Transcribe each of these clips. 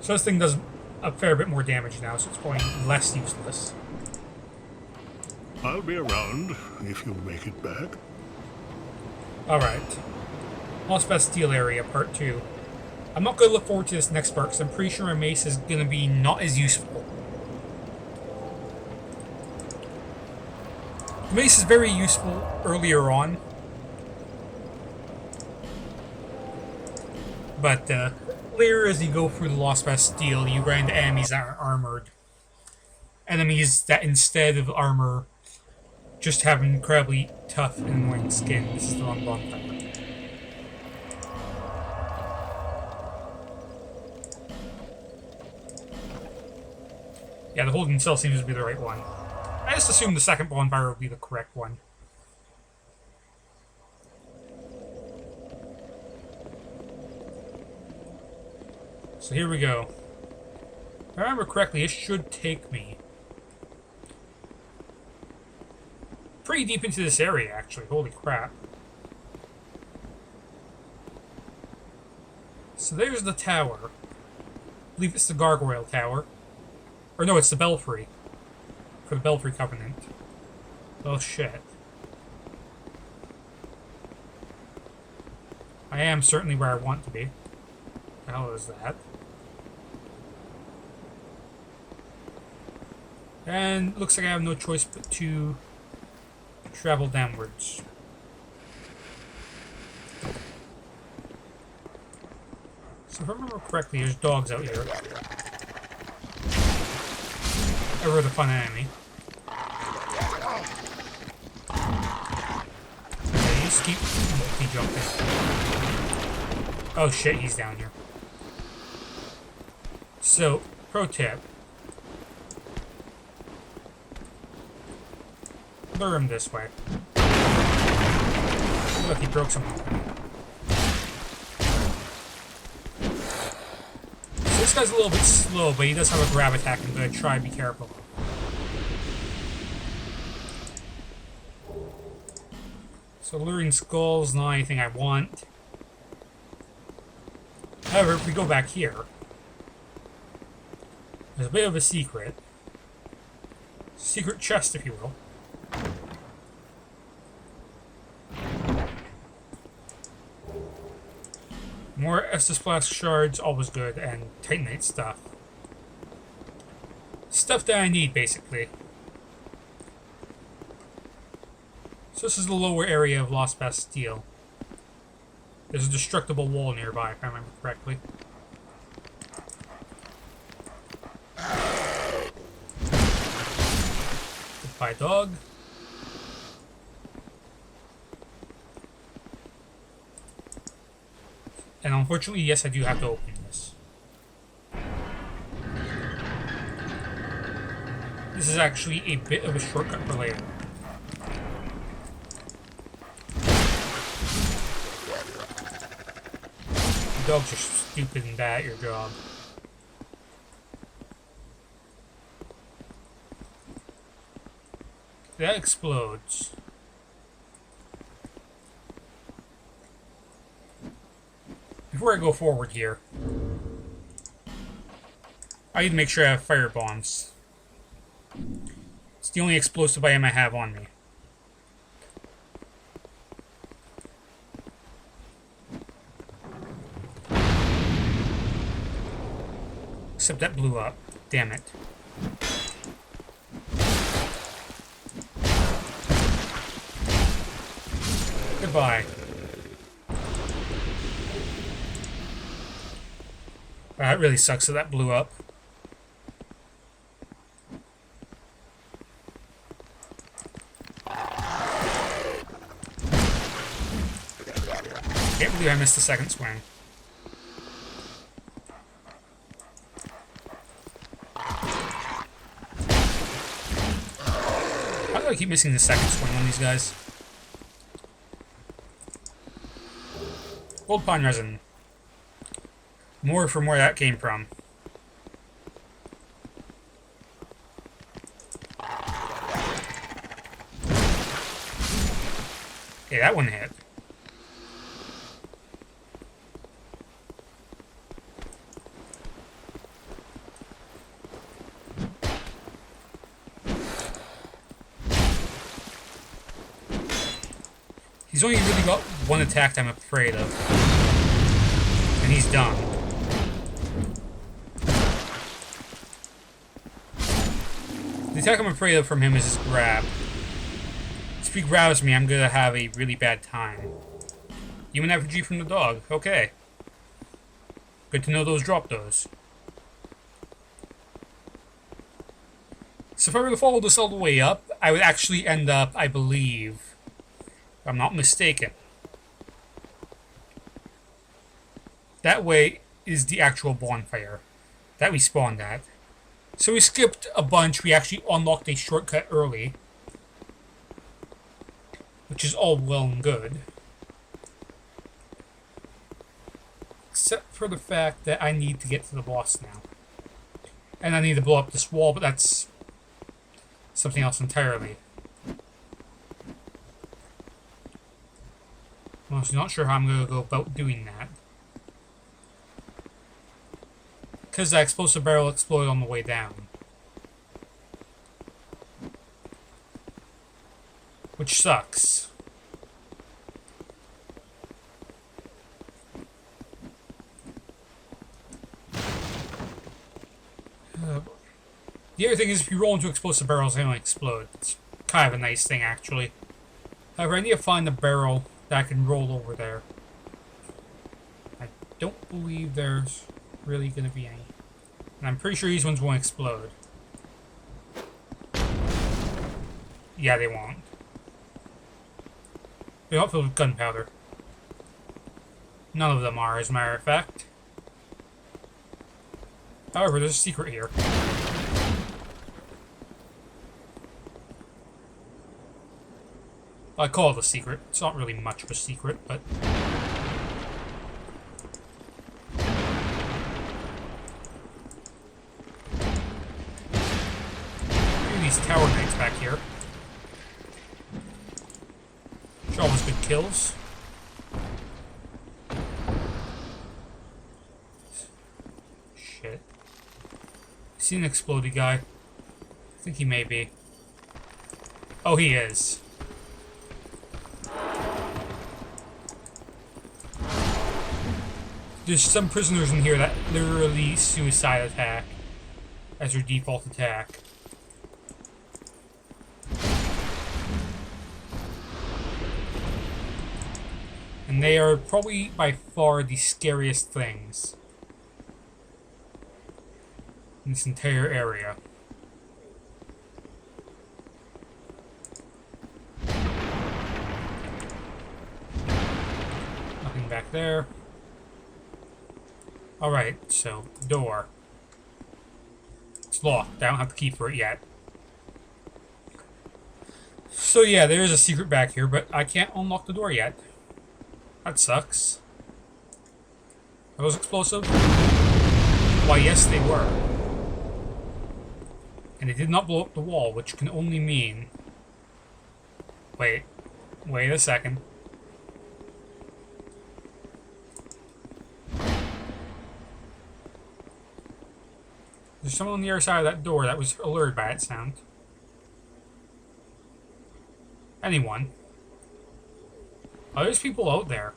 So this thing does a fair bit more damage now, so it's going less useless. I'll be around if you make it back. Alright. Lost Bastille area, part 2. I'm not going to look forward to this next part, because I'm pretty sure my mace is going to be not as useful. The mace is very useful earlier on. But later as you go through the Lost Bastille, you run into enemies that are armored. Enemies that instead of armor just have incredibly tough and annoying skin. This is the wrong bonfire. Yeah, the holding cell seems to be the right one. I just assumed the second bonfire would be the correct one. So here we go. If I remember correctly, it should take me pretty deep into this area, actually. Holy crap. So there's the tower. I believe it's the Gargoyle Tower. Or no, it's the Belfry. For the Belfry Covenant. Oh shit. I am certainly where I want to be. What the hell is that? And looks like I have no choice but to travel downwards. So if I remember correctly, there's dogs out here. Ever the fun enemy. Okay, you just keep jumping. Oh shit, he's down here. So, pro tip. Lure him this way. Look, he broke something. So this guy's a little bit slow, but he does have a grab attack I'm going to try and be careful. So luring skulls, not anything I want. However, if we go back here, there's a bit of a secret. Secret chest, if you will. More estus flask shards, always good, and titanite stuff. Stuff that I need, basically. So this is the lower area of Lost Bastille. There's a destructible wall nearby, if I remember correctly. Goodbye, dog. And unfortunately, yes, I do have to open this. This is actually a bit of a shortcut for later. The dogs are stupid and bad at your job. That explodes. Before I go forward here, I need to make sure I have fire bombs. It's the only explosive item I have on me. Except that blew up. Damn it. Goodbye. That really sucks that that blew up. Can't believe I missed the second swing. How do I keep missing the second swing on these guys? Gold pine resin. More from where that came from. Okay, that one hit. He's only really got one attack I'm afraid of. And he's done. The attack I'm afraid of from him is his grab. If he grabs me, I'm gonna have a really bad time. Human effigy from the dog. Okay. Good to know those drop those. So if I were to follow this all the way up, I would actually end up, I believe, if I'm not mistaken. That way is the actual bonfire that we spawned at. So we skipped a bunch. We actually unlocked a shortcut early, which is all well and good. Except for the fact that I need to get to the boss now. And I need to blow up this wall, but that's something else entirely. I'm honestly not sure how I'm going to go about doing that. Because that explosive barrel exploded on the way down. Which sucks. The other thing is, if you roll into explosive barrels, they don't explode. It's kind of a nice thing, actually. However, I need to find a barrel that I can roll over there. I don't believe there's really going to be any. And I'm pretty sure these ones won't explode. Yeah, they won't. They're not filled with gunpowder. None of them are, as a matter of fact. However, there's a secret here. I call it a secret. It's not really much of a secret, but... these tower knights back here. Which are always good kills. Shit. I see an explodey guy. I think he may be. Oh, he is. There's some prisoners in here that literally suicide attack as their default attack. And they are probably by far the scariest things in this entire area. Nothing back there. Alright, so, door. It's locked. I don't have the key for it yet. So yeah, there is a secret back here, but I can't unlock the door yet. That sucks. Are those explosive? Why, yes, they were. And they did not blow up the wall, which can only mean... Wait a second. There's someone on the other side of that door that was alerted by that sound. Anyone. Oh, there's people out there.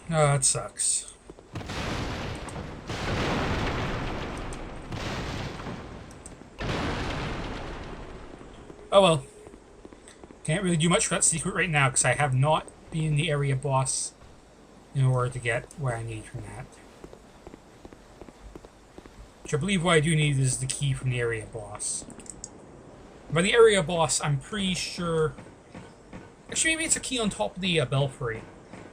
Oh, that sucks. Oh well. Can't really do much for that secret right now because I have not been the area boss in order to get what I need from that. Which I believe what I do need is the key from the area boss. By the area boss, I'm pretty sure... Actually, maybe it's a key on top of the belfry.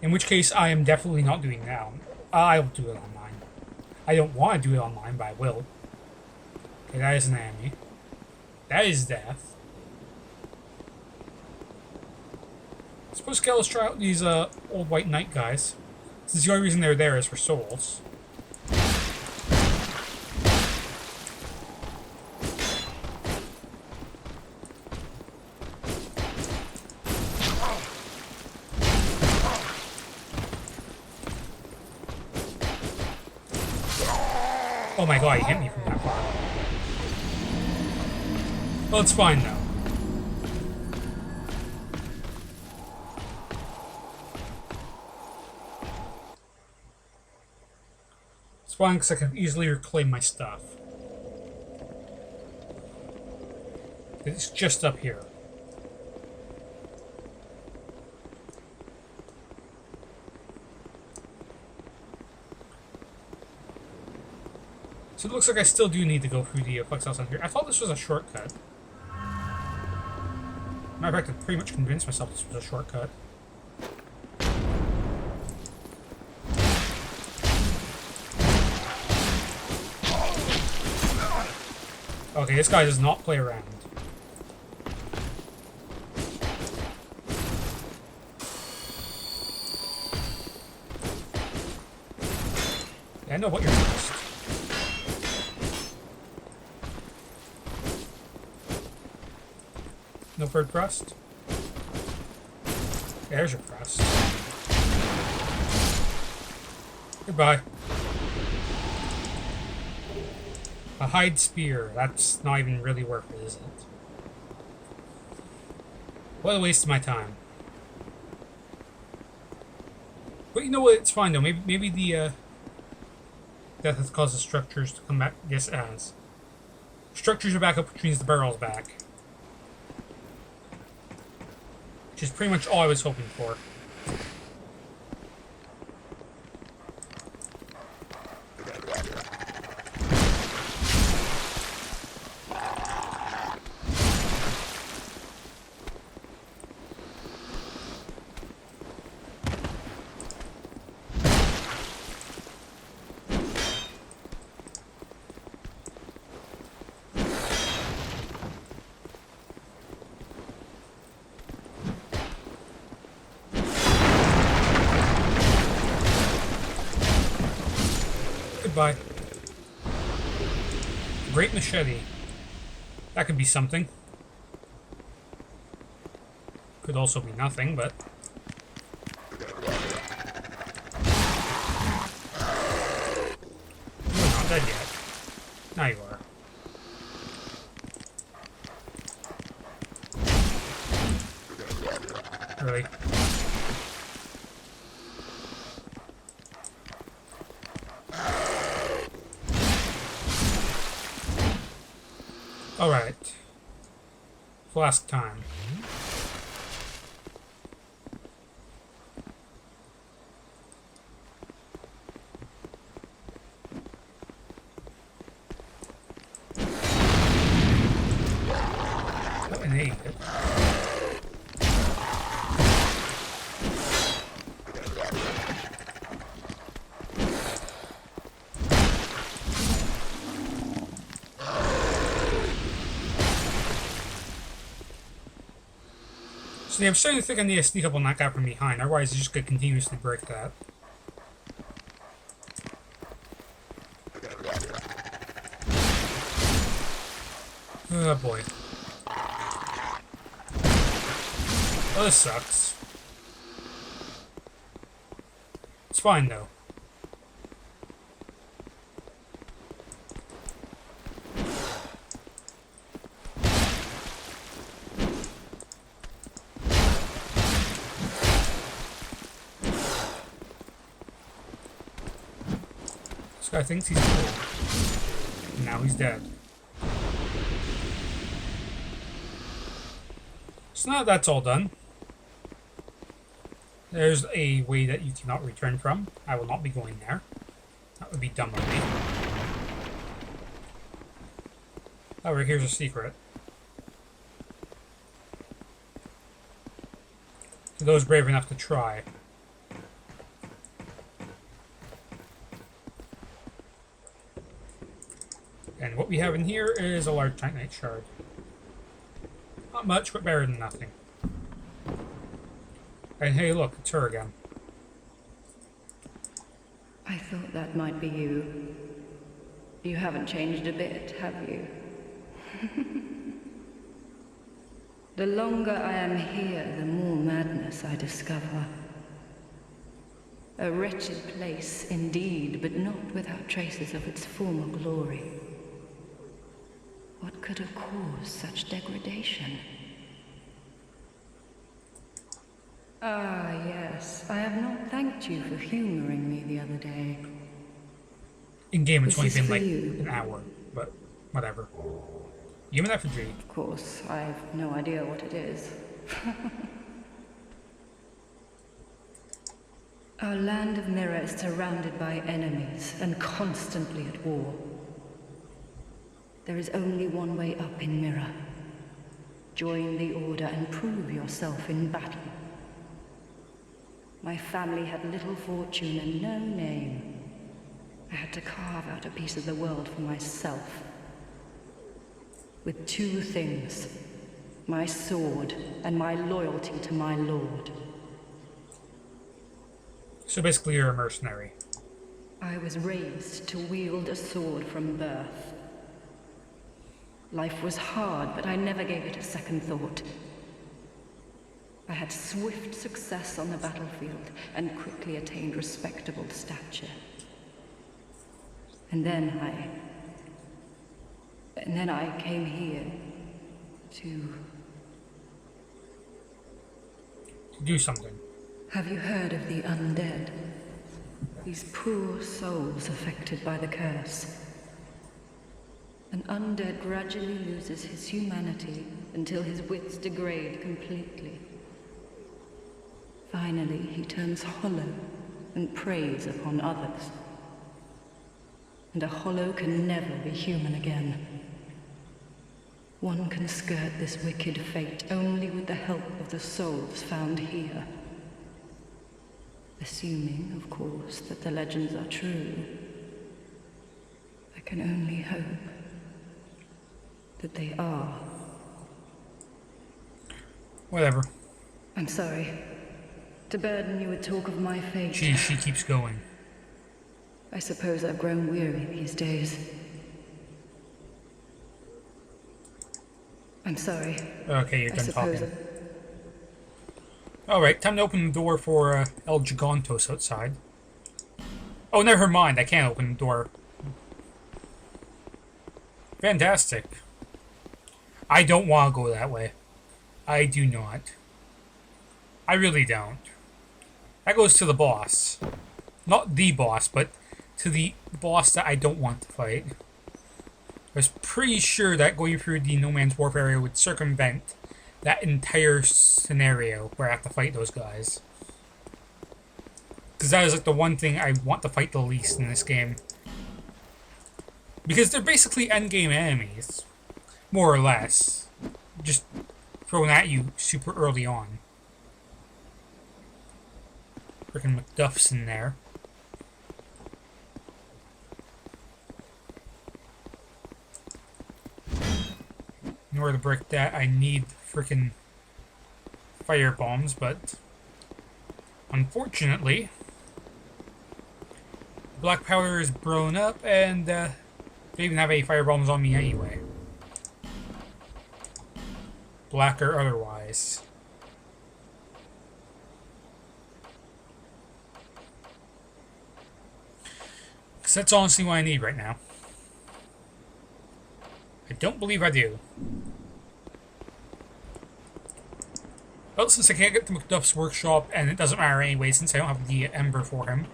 In which case, I am definitely not doing that. I'll do it online. I don't want to do it online, but I will. Okay, that is an enemy. That is death. I suppose let's try out these old white knight guys. Since the only reason they're there is for souls. Oh my god, he hit me from that far. Well, it's fine though. It's fine because I can easily reclaim my stuff. It's just up here. So it looks like I still do need to go through the flex house on here. I thought this was a shortcut. Matter of fact, I pretty much convinced myself this was a shortcut. Okay, this guy does not play around. Yeah, I know what you're first. No third crust? There's your crust. Goodbye. A hide spear. That's not even really worth it, is it? What a waste of my time. But you know what? It's fine though. Maybe the death has caused the structures to come back. Yes, it has. Structures are back up, which means the barrel's back. Which is pretty much all I was hoping for. Goodbye. Great machete. That could be something. Could also be nothing, but... You're not dead yet. Now you are. Really? Alright. Flask time. What an idiot. So yeah, I'm starting to think I need to sneak up on that guy from behind, otherwise he's just going to continuously break that. Oh boy. Oh, this sucks. It's fine though. This guy thinks he's cool. And now he's dead. So now that's all done. There's a way that you cannot return from. I will not be going there. That would be dumb of me. However, here's a secret. For those brave enough to try. And what we have in here is a large titanite shard. Not much, but better than nothing. And hey, look, it's her again. I thought that might be you. You haven't changed a bit, have you? The longer I am here, the more madness I discover. A wretched place indeed, but not without traces of its former glory. What could have caused such degradation? Ah, yes. I have not thanked you for humoring me the other day. In game, it's This only is been for like you. an hour, but whatever. Human effigy. Of course, I have no idea what it is. Our land of Mirror is surrounded by enemies and constantly at war. There is only one way up in Mirror. Join the Order and prove yourself in battle. My family had little fortune and no name. I had to carve out a piece of the world for myself. With two things, my sword and my loyalty to my lord. So basically you're a mercenary. I was raised to wield a sword from birth. Life was hard, but I never gave it a second thought. I had swift success on the battlefield and quickly attained respectable stature. And then I came here to... Do something. Have you heard of the undead? These poor souls affected by the curse. An undead gradually loses his humanity until his wits degrade completely. Finally, he turns hollow and preys upon others. And a hollow can never be human again. One can skirt this wicked fate only with the help of the souls found here. Assuming, of course, that the legends are true. I can only hope that they are. Whatever. I'm sorry to burden you with talk of my fate. She keeps going. I suppose I've grown weary these days. I'm sorry. Okay, you're I done suppose talking. Alright, time to open the door for El Gigantos outside. Oh, never mind, I can't open the door. Fantastic. I don't want to go that way. I do not. I really don't. That goes to the boss. Not the boss, but to the boss that I don't want to fight. I was pretty sure that going through the No Man's Wharf area would circumvent that entire scenario where I have to fight those guys. Because that is like the one thing I want to fight the least in this game. Because they're basically endgame enemies. More or less. Just thrown at you super early on. Frickin' McDuff's in there. In order to break that, I need frickin' fire bombs, but unfortunately, black powder is blown up, and they don't even have any fire bombs on me anyway. Black or otherwise. Because that's honestly what I need right now. I don't believe I do. Well, since I can't get to McDuff's workshop, and it doesn't matter anyway since I don't have the ember for him.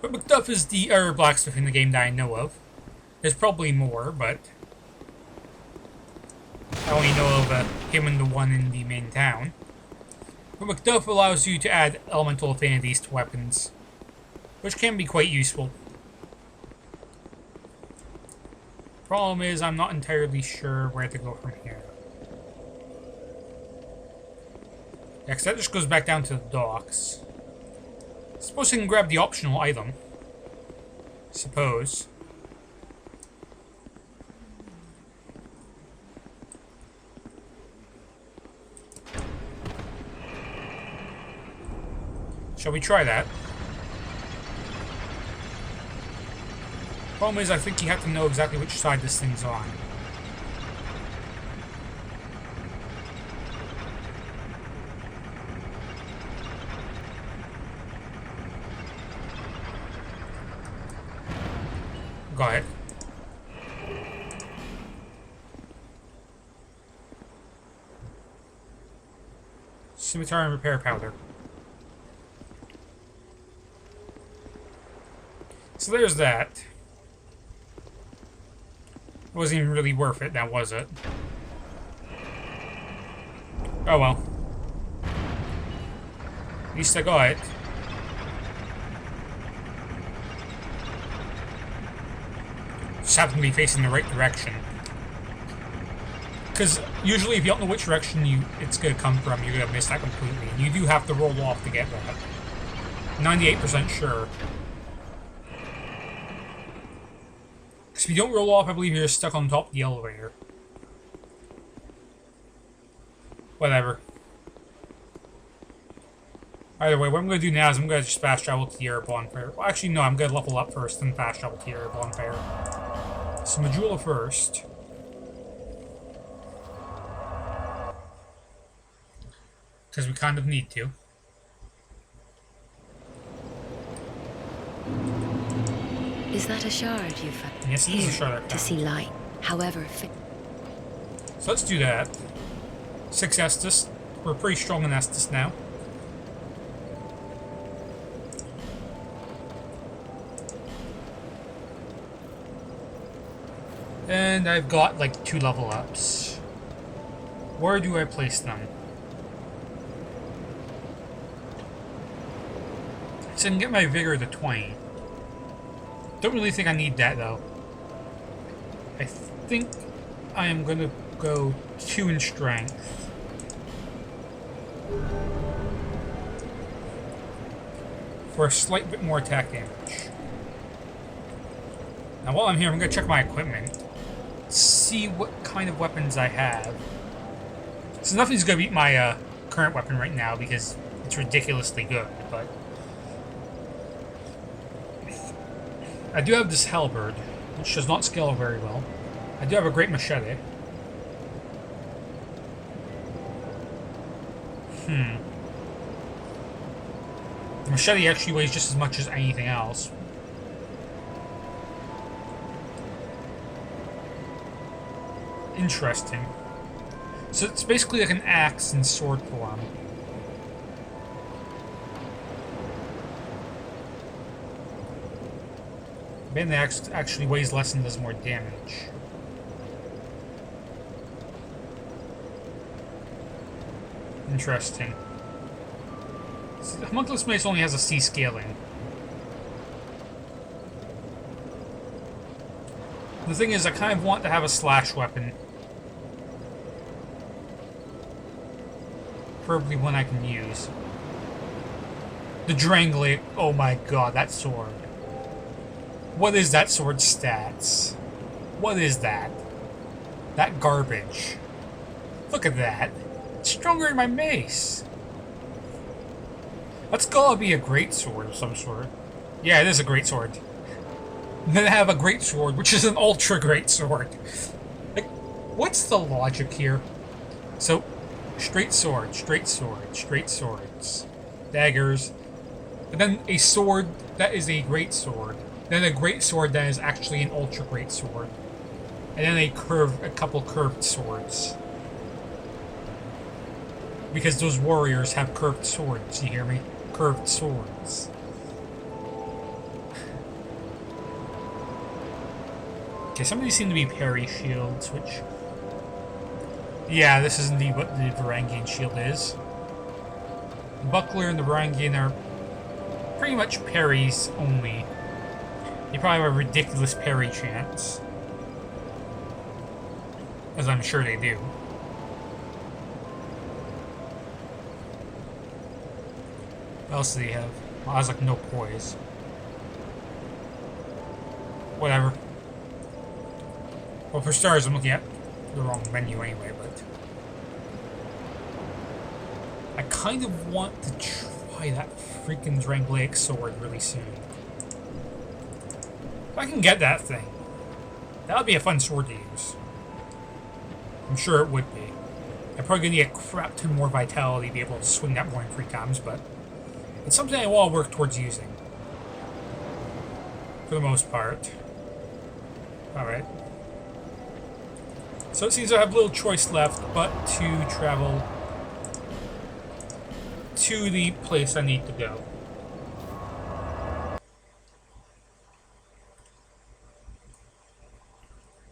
But McDuff is the other blacksmith in the game that I know of. There's probably more, but I only know of him and the one in the main town. But McDuff allows you to add elemental affinities to weapons, which can be quite useful. Problem is, I'm not entirely sure where to go from here. Yeah, because that just goes back down to the docks. Suppose I can grab the optional item. Suppose. Shall we try that? Problem is, I think you have to know exactly which side this thing's on. Got it. Scimitar and repair powder. So there's that. It wasn't even really worth it, now was it? Oh well. At least I got it. Just happen to be facing the right direction. Because usually if you don't know which direction it's going to come from, you're going to miss that completely. And you do have to roll off to get that. 98% sure. Because if you don't roll off, I believe you're stuck on top of the elevator. Whatever. Either way, what I'm going to do now is I'm going to just fast travel to the air bonfire. Well, actually, no, I'm going to level up first, then fast travel to the air bonfire. So, Majula first. Because we kind of need to. Is that a shard you found? Yes, it is a shard I To found. see light, however fit. So let's do that. 6 estus. We're pretty strong in estus now. And I've got like 2 level ups. Where do I place them? So I can get my vigor to 20. Don't really think I need that though. I think I am going to go 2 in strength. For a slight bit more attack damage. Now while I'm here, I'm going to check my equipment. See what kind of weapons I have. So nothing's going to beat my current weapon right now because it's ridiculously good, but... I do have this halberd, which does not scale very well. I do have a great machete. The machete actually weighs just as much as anything else. Interesting. So it's basically like an axe in sword form. Man, the axe actually weighs less and does more damage. Interesting. So the Homunculus Mace only has a C scaling. The thing is, I kind of want to have a slash weapon. Preferably one I can use. The Drangleic. Oh my god, that sword. What is that sword's stats? What is that? That garbage. Look at that. It's stronger than my mace. That's gotta be a great sword of some sort. Yeah, it is a great sword. And then I have a great sword, which is an ultra great sword. Like, what's the logic here? So, straight sword, straight sword, straight swords, daggers, and then a sword that is a great sword. Then a great sword that is actually an ultra great sword. And then a couple curved swords. Because those warriors have curved swords, you hear me? Curved swords. Okay, some of these seem to be parry shields, which... Yeah, this is indeed what the Varangian shield is. The Buckler and the Varangian are pretty much parries only. They probably have a ridiculous parry chance. As I'm sure they do. What else do they have? Well, I was like, no poise. Whatever. Well, for stars, I'm looking at the wrong menu anyway, but... I kind of want to try that freaking Drangleic sword really soon. If I can get that thing, that would be a fun sword to use. I'm sure it would be. I'm probably going to need a crap ton more vitality to be able to swing that more than 3 times, but it's something I want to work towards using. For the most part. Alright. So it seems I have little choice left but to travel to the place I need to go.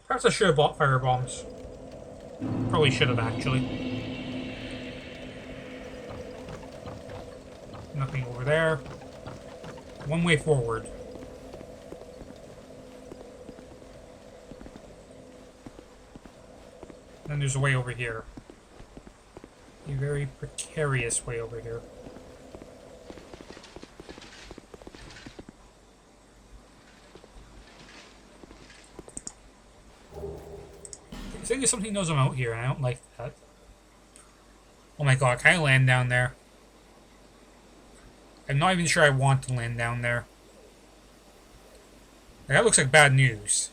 Perhaps I should have bought fire bombs. Probably should have, actually. Nothing over there. One way forward. Then there's a way over here. A very precarious way over here. I think something knows I'm out here, and I don't like that. Oh my god, can I land down there? I'm not even sure I want to land down there. That looks like bad news.